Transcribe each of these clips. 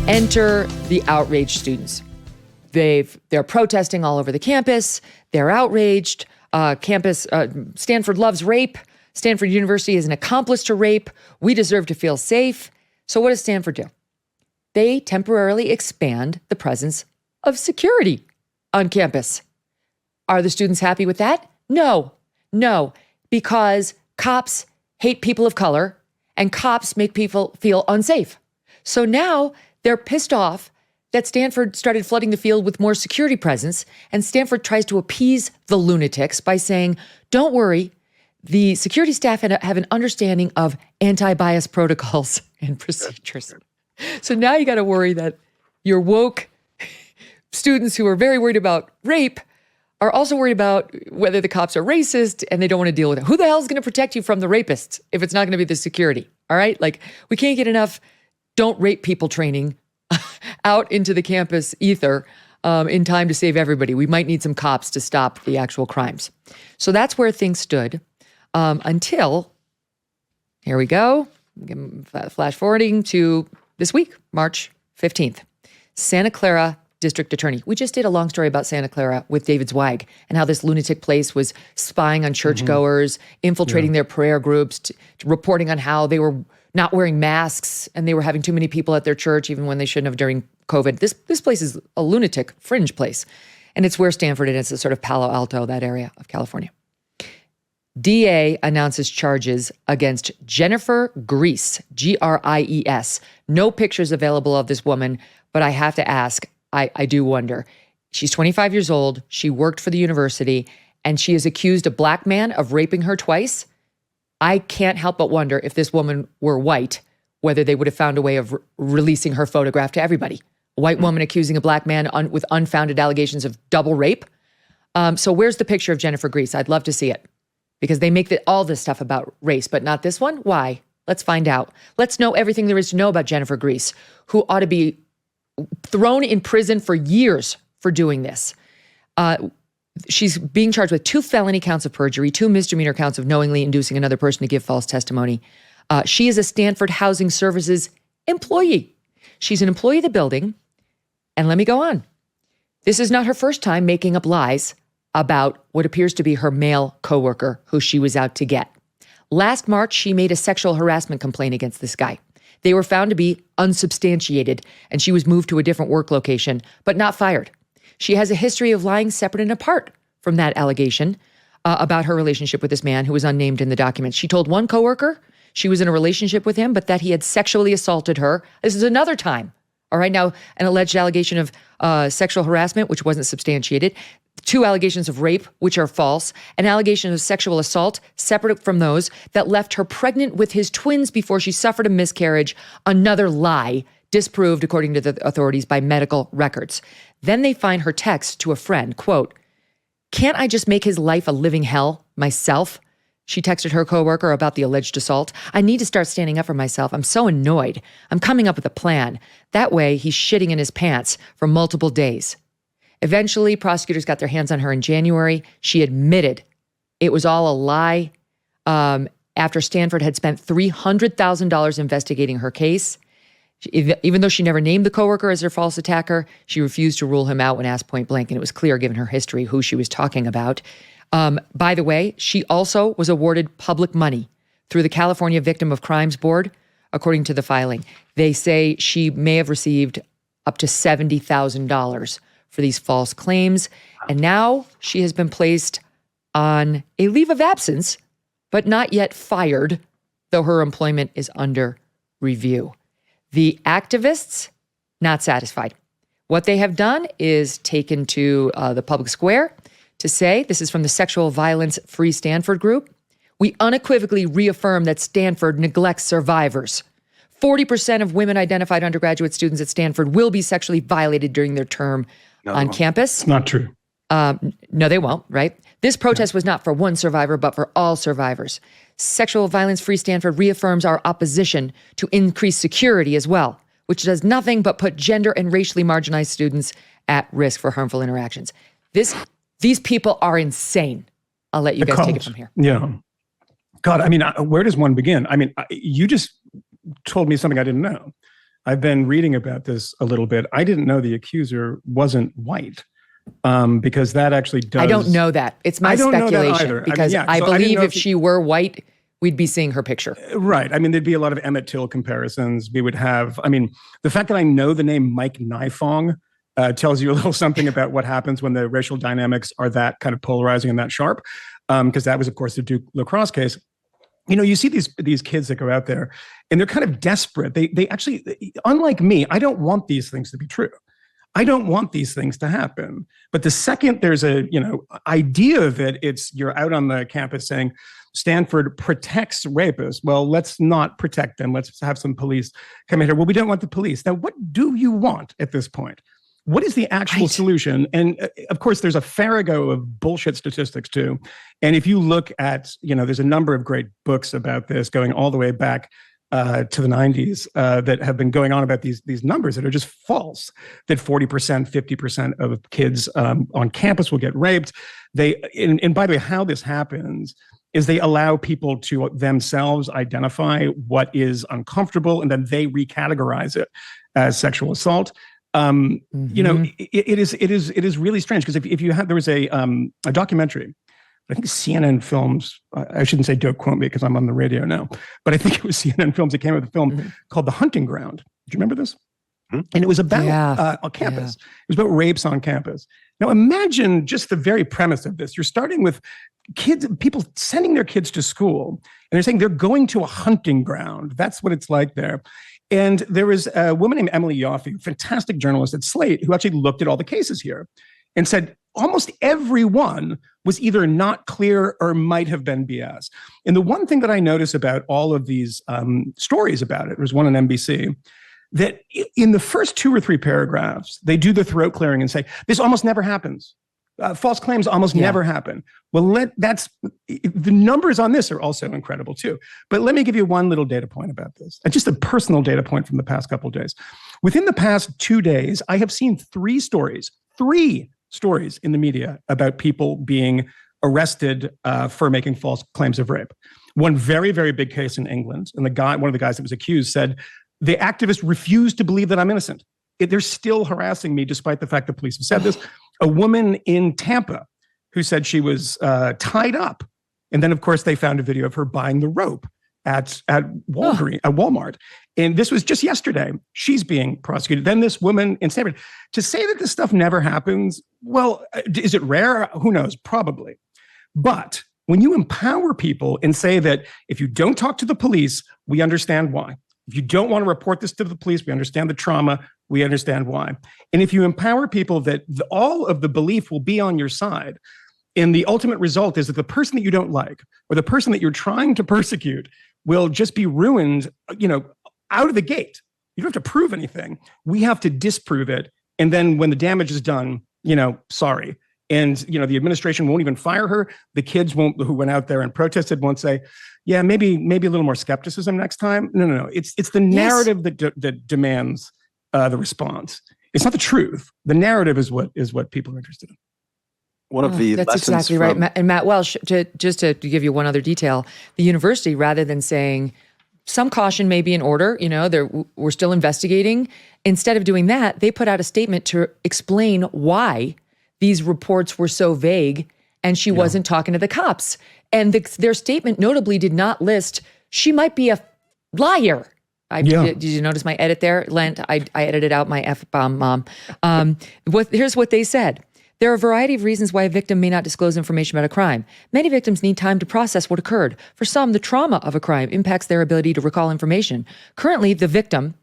Enter the outraged students. They're protesting all over the campus. They're outraged. Stanford loves rape. Stanford University is an accomplice to rape. We deserve to feel safe. So what does Stanford do? They temporarily expand the presence of security on campus. Are the students happy with that? No, because cops hate people of color and cops make people feel unsafe. So now they're pissed off that Stanford started flooding the field with more security presence, and Stanford tries to appease the lunatics by saying, don't worry, the security staff have an understanding of anti-bias protocols and procedures. So now you got to worry that your woke students who are very worried about rape are also worried about whether the cops are racist and they don't want to deal with it. Who the hell is going to protect you from the rapists if it's not going to be the security? All right? Like, we can't get enough don't rape people training out into the campus ether in time to save everybody. We might need some cops to stop the actual crimes. So that's where things stood until, here we go, flash forwarding to this week, March 15th. Santa Clara District Attorney. We just did a long story about Santa Clara with David Zweig and how this lunatic place was spying on churchgoers, infiltrating their prayer groups, reporting on how they were not wearing masks and they were having too many people at their church even when they shouldn't have during COVID. This place is a lunatic fringe place. And it's where Stanford is. It's sort of Palo Alto, that area of California. DA announces charges against Jennifer Grease, Gries. No pictures available of this woman, but I have to ask, I do wonder. She's 25 years old. She worked for the university, and she is accused a black man of raping her twice. I can't help but wonder if this woman were white, whether they would have found a way of releasing her photograph to everybody. A white woman accusing a black man with unfounded allegations of double rape. So where's the picture of Jennifer Grease? I'd love to see it. Because they make all this stuff about race, but not this one? Why? Let's find out. Let's know everything there is to know about Jennifer Grease, who ought to be thrown in prison for years for doing this. She's being charged with 2 felony counts of perjury, 2 misdemeanor counts of knowingly inducing another person to give false testimony. She is a Stanford Housing Services employee. She's an employee of the building. And let me go on. This is not her first time making up lies about what appears to be her male coworker who she was out to get. Last March, she made a sexual harassment complaint against this guy. They were found to be unsubstantiated, and she was moved to a different work location, but not fired. She has a history of lying separate and apart from that allegation about her relationship with this man who was unnamed in the documents. She told one coworker she was in a relationship with him, but that he had sexually assaulted her. This is another time. All right, now an alleged allegation of sexual harassment, which wasn't substantiated. 2 allegations of rape, which are false, an allegation of sexual assault, separate from those, that left her pregnant with his twins before she suffered a miscarriage, another lie, disproved, according to the authorities, by medical records. Then they find her text to a friend, quote, "Can't I just make his life a living hell myself?" She texted her coworker about the alleged assault. "I need to start standing up for myself. I'm so annoyed. I'm coming up with a plan. That way, he's shitting in his pants for multiple days." Eventually, prosecutors got their hands on her in January. She admitted it was all a lie after Stanford had spent $300,000 investigating her case. Even though she never named the coworker as her false attacker, she refused to rule him out when asked point blank, and it was clear, given her history, who she was talking about. By the way, she also was awarded public money through the California Victim of Crimes Board, according to the filing. They say she may have received up to $70,000 for these false claims. And now she has been placed on a leave of absence, but not yet fired, though her employment is under review. The activists, not satisfied. What they have done is taken to the public square to say, this is from the Sexual Violence Free Stanford group, "We unequivocally reaffirm that Stanford neglects survivors. 40% of women-identified undergraduate students at Stanford will be sexually violated during their term on campus." It's not true. No, they won't, right? This protest was not for one survivor, but for all survivors. Sexual Violence Free Stanford reaffirms our opposition to increased security as well, which does nothing but put gender and racially marginalized students at risk for harmful interactions. These people are insane. I'll let you guys take it from here. Yeah. God, I mean, where does one begin? I mean, you just told me something I didn't know. I've been reading about this a little bit. I didn't know the accuser wasn't white, because that actually does. I don't know that. It's my speculation because I believe if she were white, we'd be seeing her picture. Right. I mean, there'd be a lot of Emmett Till comparisons. We would have, I mean, the fact that I know the name Mike Nifong tells you a little something about what happens when the racial dynamics are that kind of polarizing and that sharp. Because that was, of course, the Duke lacrosse case. You see these kids that go out there and they're kind of desperate. They actually, unlike me, I don't want these things to be true. I don't want these things to happen. But the second there's a, idea of it, it's you're out on the campus saying, Stanford protects rapists. Well, let's not protect them. Let's have some police come in here. Well, we don't want the police. Now, what do you want at this point? What is the actual solution? And of course, there's a farrago of bullshit statistics too. And if you look at, there's a number of great books about this going all the way back to the 90s that have been going on about these numbers that are just false, that 40%, 50% of kids on campus will get raped. And by the way, how this happens is they allow people to themselves identify what is uncomfortable, and then they recategorize it as sexual assault. It is really strange because if you have, there was a documentary, I think CNN Films, I shouldn't say don't quote me because I'm on the radio now, but I think it was CNN Films that came out with a film called The Hunting Ground. Do you remember this? And it was about on campus. It was about rapes on campus. Now imagine just the very premise of this. You're starting with people sending their kids to school, and they're saying they're going to a hunting ground. That's what it's like there. And there was a woman named Emily Yoffe, fantastic journalist at Slate, who actually looked at all the cases here and said almost every one was either not clear or might have been BS. And the one thing that I notice about all of these stories about it, there was one on NBC, that in the first 2 or 3 paragraphs, they do the throat clearing and say, this almost never happens. False claims almost never happen. Well, the numbers on this are also incredible too. But let me give you one little data point about this. Just a personal data point from the past couple of days. Within the past 2 days, I have seen 3 stories in the media about people being arrested for making false claims of rape. One very, very big case in England, and one of the guys that was accused said, the activist refused to believe that I'm innocent. They're still harassing me despite the fact the police have said this. A woman in Tampa who said she was tied up. And then, of course, they found a video of her buying the rope at Walmart. And this was just yesterday. She's being prosecuted. Then this woman in Stanford. To say that this stuff never happens, well, is it rare? Who knows? Probably. But when you empower people and say that if you don't talk to the police, we understand why. If you don't want to report this to the police, we understand the trauma, we understand why. And if you empower people that all of the belief will be on your side, and the ultimate result is that the person that you don't like or the person that you're trying to persecute will just be ruined, out of the gate. You don't have to prove anything. We have to disprove it. And then when the damage is done, sorry. And, the administration won't even fire her. The kids who went out there and protested won't say, yeah, maybe a little more skepticism next time. No. It's the narrative that demands the response. It's not the truth. The narrative is what people are interested in. One of the that's lessons exactly right. And Matt Welch, to give you one other detail, the university, rather than saying some caution may be in order, we're still investigating. Instead of doing that, they put out a statement to explain why these reports were so vague and she wasn't talking to the cops. And their statement notably did not list, she might be a liar. Did you notice my edit there, Lent? I edited out my F-bomb, Mom. Here's what they said. There are a variety of reasons why a victim may not disclose information about a crime. Many victims need time to process what occurred. For some, the trauma of a crime impacts their ability to recall information. Currently, the victim,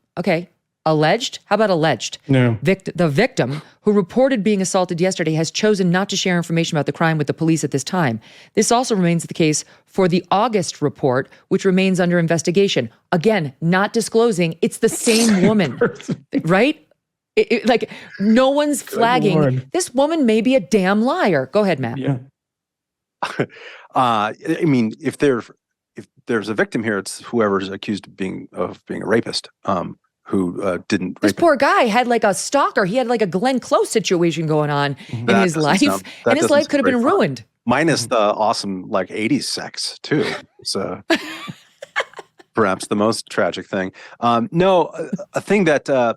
alleged? How about alleged? No. The victim who reported being assaulted yesterday has chosen not to share information about the crime with the police at this time. This also remains the case for the August report, which remains under investigation. Again, not disclosing. It's the same woman, right? No one's flagging. This woman may be a damn liar. Go ahead, Matt. Yeah. If there's a victim here, it's whoever's accused of being a rapist. Who didn't. This poor guy had like a stalker. He had like a Glenn Close situation going on in his life, and his life could have been ruined. Minus the awesome 80s sex too. So Perhaps the most tragic thing. No, a thing that the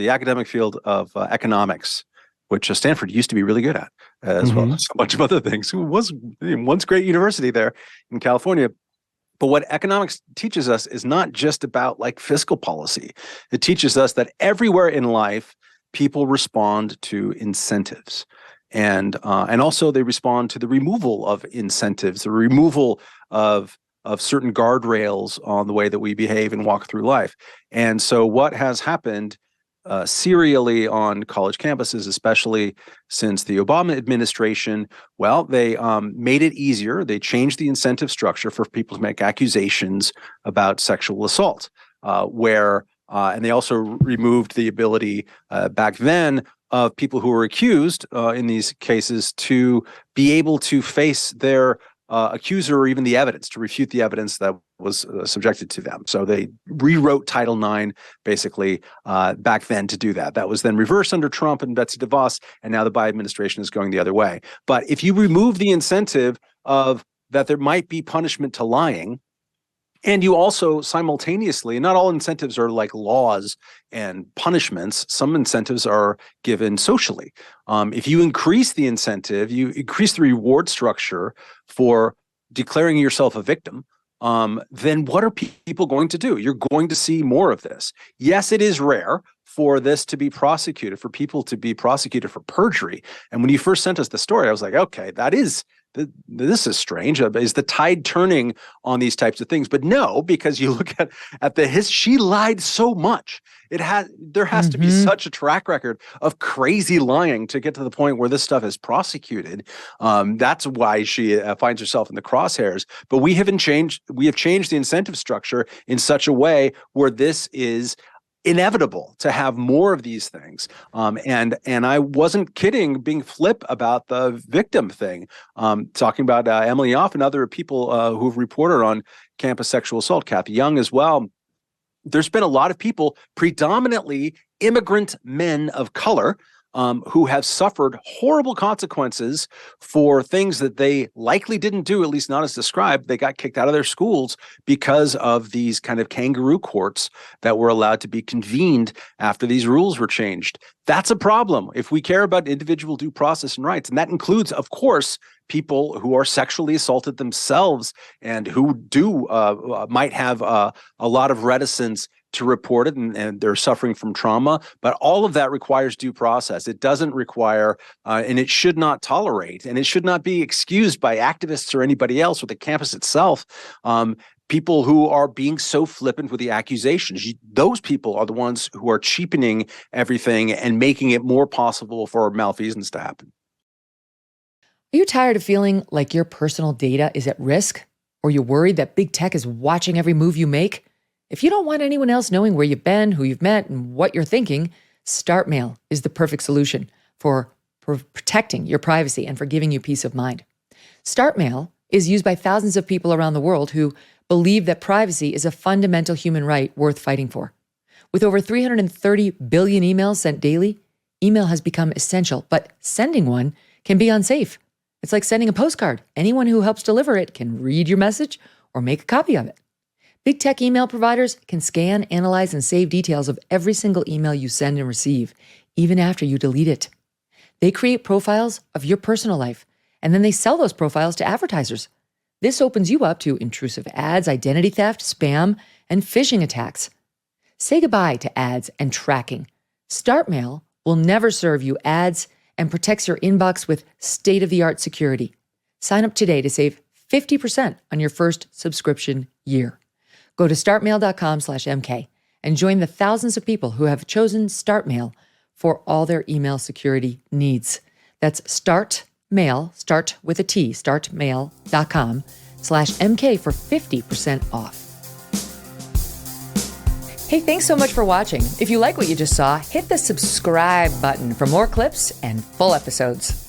academic field of economics, which Stanford used to be really good at, as well as a bunch of other things. It was once great university there in California. But what economics teaches us is not just about like fiscal policy. It teaches us that everywhere in life, people respond to incentives. And also they respond to the removal of incentives, the removal of certain guardrails on the way that we behave and walk through life. And so what has happened serially on college campuses, especially since the Obama administration, well, they made it easier. They changed the incentive structure for people to make accusations about sexual assault, and they also removed the ability back then of people who were accused in these cases to be able to face their accuser or even the evidence, to refute the evidence that was subjected to them. So they rewrote Title IX basically back then to do that. That was then reversed under Trump and Betsy DeVos, and now the Biden administration is going the other way. But if you remove the incentive of that there might be punishment to lying, and you also simultaneously, not all incentives are like laws and punishments. Some incentives are given socially. If you increase the incentive, you increase the reward structure for declaring yourself a victim, then what are people going to do? You're going to see more of this. Yes, it is rare for this to be prosecuted, for people to be prosecuted for perjury. And when you first sent us the story, I was like, okay, this is strange. Is the tide turning on these types of things? But no, because you look at she lied so much. There has to be such a track record of crazy lying to get to the point where this stuff is prosecuted. That's why she finds herself in the crosshairs. But we have changed the incentive structure in such a way where this is inevitable to have more of these things. And I wasn't kidding, being flip about the victim thing, talking about Emily Off and other people who've reported on campus sexual assault, Kathy Young as well. There's been a lot of people, predominantly immigrant men of color, who have suffered horrible consequences for things that they likely didn't do, at least not as described. They got kicked out of their schools because of these kind of kangaroo courts that were allowed to be convened after these rules were changed. That's a problem if we care about individual due process and rights. And that includes, of course, people who are sexually assaulted themselves and who might have a lot of reticence to report it, and they're suffering from trauma. But all of that requires due process. It doesn't require, and it should not tolerate, and it should not be excused by activists or anybody else or the campus itself. People who are being so flippant with the accusations, those people are the ones who are cheapening everything and making it more possible for malfeasance to happen. Are you tired of feeling like your personal data is at risk? Or you're worried that big tech is watching every move you make? If you don't want anyone else knowing where you've been, who you've met, and what you're thinking, StartMail is the perfect solution for protecting your privacy and for giving you peace of mind. StartMail is used by thousands of people around the world who believe that privacy is a fundamental human right worth fighting for. With over 330 billion emails sent daily, email has become essential, but sending one can be unsafe. It's like sending a postcard. Anyone who helps deliver it can read your message or make a copy of it. Big tech email providers can scan, analyze, and save details of every single email you send and receive, even after you delete it. They create profiles of your personal life, and then they sell those profiles to advertisers. This opens you up to intrusive ads, identity theft, spam, and phishing attacks. Say goodbye to ads and tracking. StartMail will never serve you ads and protects your inbox with state-of-the-art security. Sign up today to save 50% on your first subscription year. Go to startmail.com/MK and join the thousands of people who have chosen StartMail for all their email security needs. That's StartMail, start with a T, startmail.com/MK for 50% off. Hey, thanks so much for watching. If you like what you just saw, hit the subscribe button for more clips and full episodes.